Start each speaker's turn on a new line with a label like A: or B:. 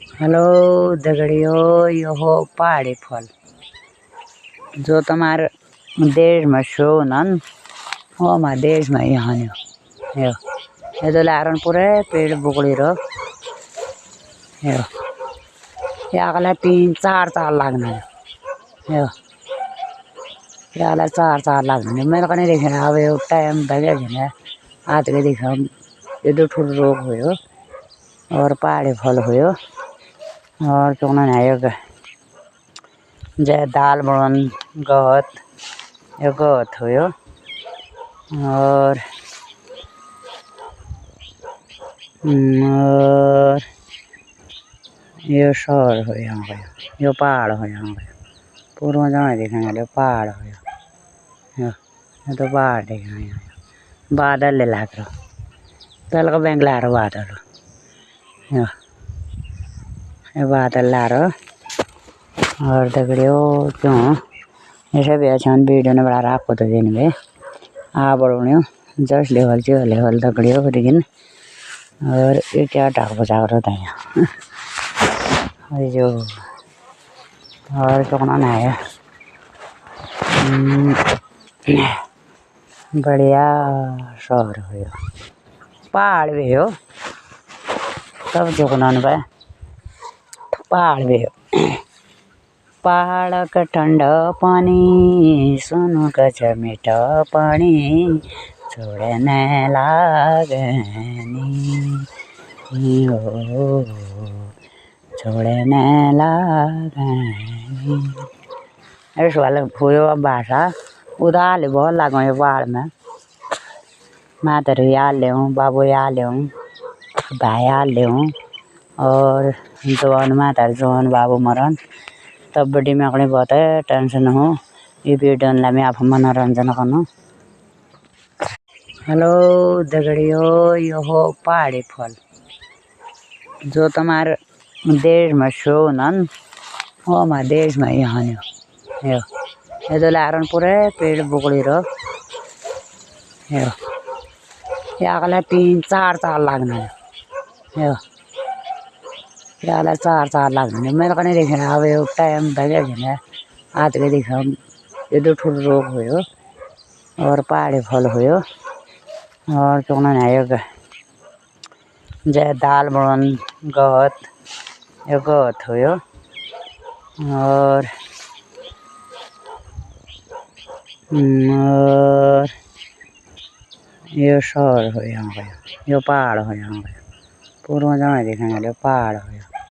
A: Hello दगड़ियों, यो हो पहाड़ी फल जो तुम्हारे देश में शो नन वो हमारे देश में यहाँ यो ये तो लारन पूरे पेड़ बुकड़ी रो यो ये अगला 3-4 साल लगना यो ये अगला 4 साल लगना मेरे को नहीं देखना अब ये टाइम बगे ना आज के देखा ये दो ठुर रोग हो और पहाड़ी फल हो और चुना नहीं होगा जय दाल बन गहत यो गहत हो और यो शहर हो यहाँ गयो यो पहाड़ हो यहाँ गयो पूर्व जमा देखने पहाड़ हो यो तो पहाड़ देखना यहाँ बादल ले लाग तल का बैंक ला रहा बादल यो बादल ला रहा और दगड़ियों क्यों ऐसे भी अच्छा वीडियो ने बड़ा आपको तो दिन में आ बढ़ो जस्ट लेवल दगड़ियों लेकिन और ये क्या टाक बचा रहा है जो और चौकना है बढ़िया शहर हो पहाड़ भी हो सब चौकना पे पहाड़ भी हो पहाड़ का ठंडा पानी सोनू का मीठा पानी छोड़ने लागनी हो छोड़ने लागनी इस वाले फूलों भाषा उदाल बहुत लागो ये पहाड़ में मैं तो याद ले बाबू याद ले भाई याद ले और जवान माता जवान बाबू मरन तब बड़ी में अपने बहुत है टेंशन हो ये वीडियो ला मैं आप मनोरंजन करना। हेलो दगड़ियों, यो हो पहाड़ी फल जो तुम्हारे देश में शो नन वो हमारे देश में यहाँ यो ये तो लारन पूरे पेड़ बुकड़ी रो यो ये अगला 3-4 साल लगना यो ये अगला 4 साल लगना मेरे को नहीं देखना अब ये टाइम बगे ना आज के देखा ये दो ठुर रोग हो और पहाड़ी फल हो और चुना नहीं होगा जय दाल बन गहत यो गहत हो और यो शहर हो यहाँ गयो यो पहाड़ हो यहाँ गयो पूर्व जमा देखने पहाड़ हो